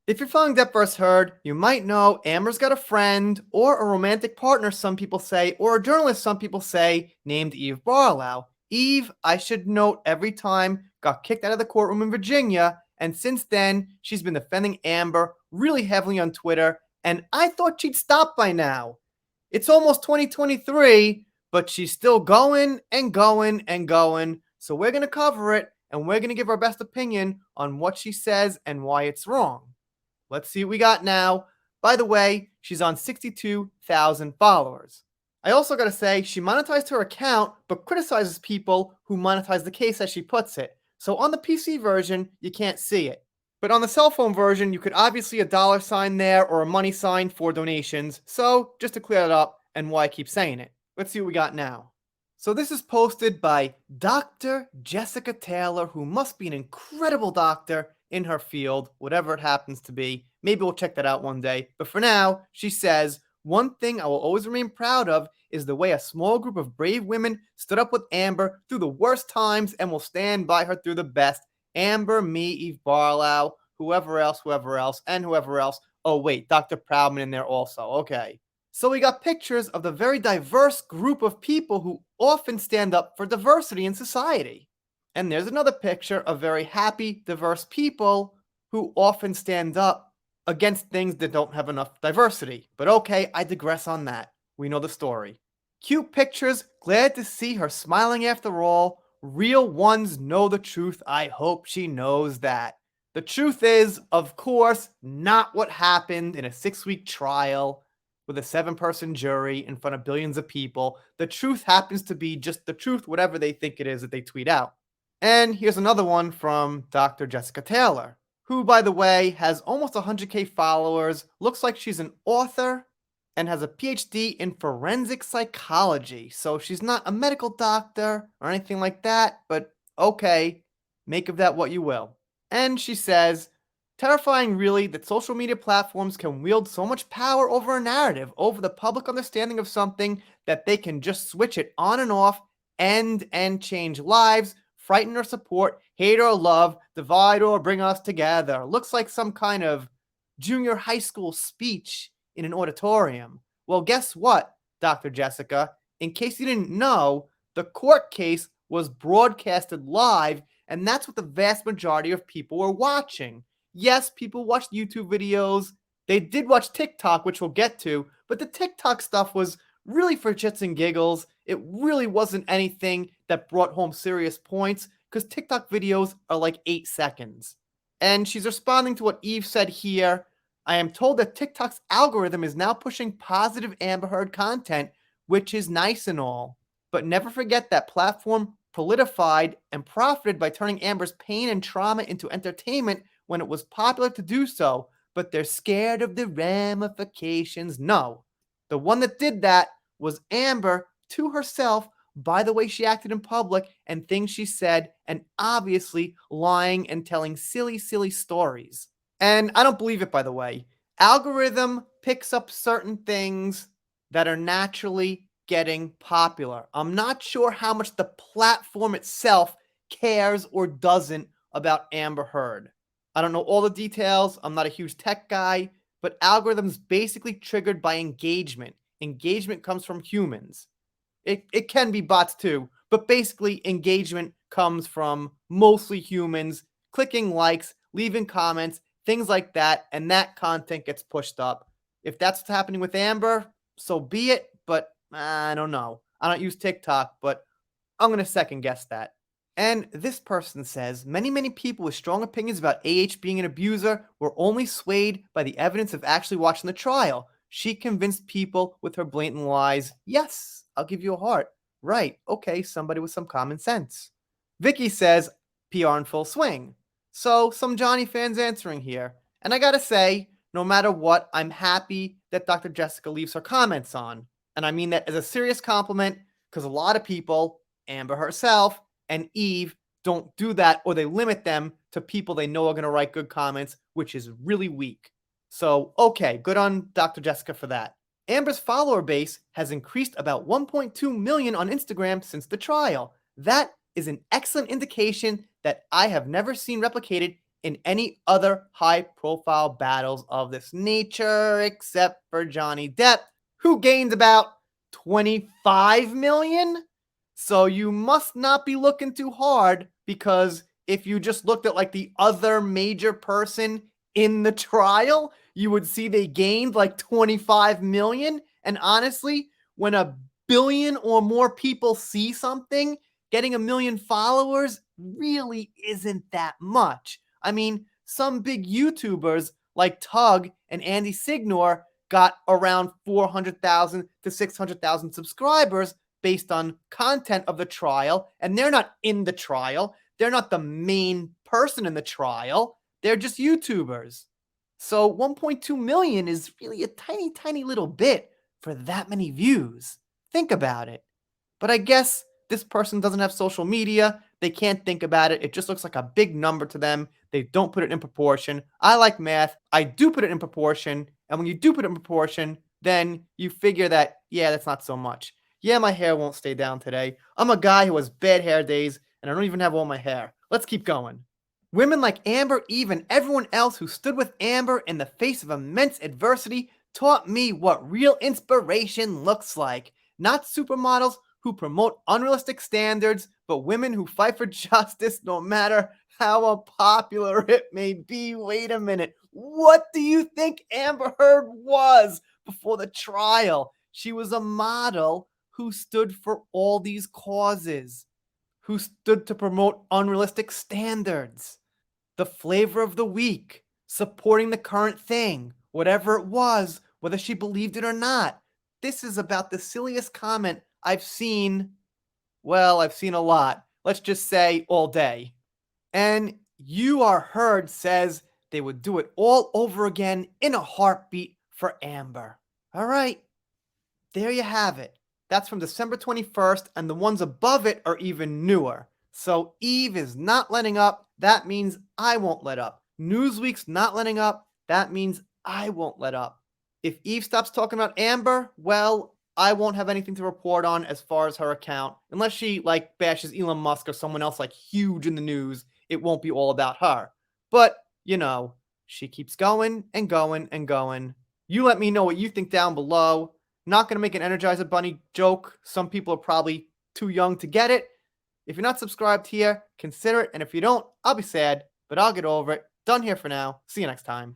If you're following Depp vs. Heard, you might know Amber's got a friend, or a romantic partner, some people say, or a journalist, some people say, named Eve Barlow. Eve, I should note every time, got kicked out of the courtroom in Virginia, and since then, she's been defending Amber really heavily on Twitter, and I thought she'd stop by now. It's almost 2023, but she's still going and going and going, so we're going to cover it, and we're going to give our best opinion on what she says and why it's wrong. Let's see what we got now. By the way, she's on 62,000 followers. I also gotta say, she monetized her account, but criticizes people who monetize the case as she puts it. So on the PC version, you can't see it. But on the cell phone version, you could obviously a dollar sign there or a money sign for donations. So just to clear it up and why I keep saying it. Let's see what we got now. So this is posted by Dr. Jessica Taylor, who must be an incredible doctor in her field, whatever it happens to be. Maybe we'll check that out one day. But for now, she says, one thing I will always remain proud of is the way a small group of brave women stood up with Amber through the worst times and will stand by her through the best. Amber, me, Eve Barlow, whoever else, and whoever else. Oh, wait, Dr. Proudman in there also. Okay. So we got pictures of the very diverse group of people who often stand up for diversity in society. And there's another picture of very happy, diverse people who often stand up against things that don't have enough diversity. But okay, I digress on that. We know the story. Cute pictures, glad to see her smiling after all. Real ones know the truth. I hope she knows that. The truth is, of course, not what happened in a 6-week trial with a 7-person jury in front of billions of people. The truth happens to be just the truth, whatever they think it is that they tweet out. And here's another one from Dr. Jessica Taylor, who, by the way, has almost 100K followers, looks like she's an author, and has a PhD in forensic psychology. So she's not a medical doctor or anything like that, but okay, make of that what you will. And she says, terrifying really that social media platforms can wield so much power over a narrative, over the public understanding of something, that they can just switch it on and off, end and change lives, frighten or support, hate or love, divide or bring us together. Looks like some kind of junior high school speech in an auditorium. Well, guess what, Dr. Jessica? In case you didn't know, the court case was broadcasted live, and that's what the vast majority of people were watching. Yes, people watched YouTube videos. They did watch TikTok, which we'll get to, but the TikTok stuff was really for shits and giggles. It really wasn't anything that brought home serious points, because TikTok videos are like 8 seconds. And she's responding to what Eve said here. I am told that TikTok's algorithm is now pushing positive Amber Heard content, which is nice and all. But never forget that platform politified and profited by turning Amber's pain and trauma into entertainment when it was popular to do so, but they're scared of the ramifications. No, the one that did that was Amber to herself by the way she acted in public and things she said, and obviously lying and telling silly, silly stories. And I don't believe it, by the way. Algorithm picks up certain things that are naturally getting popular. I'm not sure how much the platform itself cares or doesn't about Amber Heard. I don't know all the details. I'm not a huge tech guy, but algorithms basically triggered by engagement. Engagement comes from humans. It can be bots too, but basically engagement comes from mostly humans clicking likes, leaving comments, things like that, and that content gets pushed up. If that's what's happening with Amber, so be it, but I don't know. I don't use TikTok, but I'm going to second guess that. And this person says, many, many people with strong opinions about AH being an abuser were only swayed by the evidence of actually watching the trial. She convinced people with her blatant lies. Yes, I'll give you a heart. Right, okay, somebody with some common sense. Vicky says, PR in full swing. So, some Johnny fans answering here. And I gotta say, no matter what, I'm happy that Dr. Jessica leaves her comments on. And I mean that as a serious compliment, because a lot of people, Amber herself, and Eve, don't do that, or they limit them to people they know are going to write good comments, which is really weak. So, okay, good on Dr. Jessica for that. Amber's follower base has increased about 1.2 million on Instagram since the trial. That is an excellent indication that I have never seen replicated in any other high profile battles of this nature except for Johnny Depp, who gained about 25 million. So you must not be looking too hard, because if you just looked at like the other major person in the trial, you would see they gained like 25 million. And honestly, when a billion or more people see something, getting a million followers really isn't that much. I mean, some big YouTubers like Tug and Andy Signor got around 400,000 to 600,000 subscribers based on content of the trial, and they're not in the trial. They're not the main person in the trial. They're just YouTubers. So 1.2 million is really a tiny, tiny little bit for that many views. Think about it. But I guess this person doesn't have social media. They can't think about it. It just looks like a big number to them. They don't put it in proportion. I like math. I do put it in proportion. And when you do put it in proportion, then you figure that, yeah, that's not so much. Yeah, my hair won't stay down today. I'm a guy who has bad hair days, and I don't even have all my hair. Let's keep going. Women like Amber, Eve, and everyone else who stood with Amber in the face of immense adversity taught me what real inspiration looks like. Not supermodels who promote unrealistic standards, but women who fight for justice no matter how unpopular it may be. Wait a minute. What do you think Amber Heard was before the trial? She was a model who stood for all these causes, who stood to promote unrealistic standards, the flavor of the week, supporting the current thing, whatever it was, whether she believed it or not. This is about the silliest comment I've seen. Well, I've seen a lot. Let's just say all day. And You Are Heard says they would do it all over again in a heartbeat for Amber. All right, there you have it. That's from December 21st, and the ones above it are even newer. So Eve is not letting up. That means I won't let up. Newsweek's not letting up. That means I won't let up. If Eve stops talking about Amber, well, I won't have anything to report on as far as her account. Unless she like bashes Elon Musk or someone else like huge in the news, it won't be all about her. But, she keeps going and going and going. You let me know what you think down below. Not going to make an Energizer Bunny joke. Some people are probably too young to get it. If you're not subscribed here, consider it. And if you don't, I'll be sad, but I'll get over it. Done here for now. See you next time.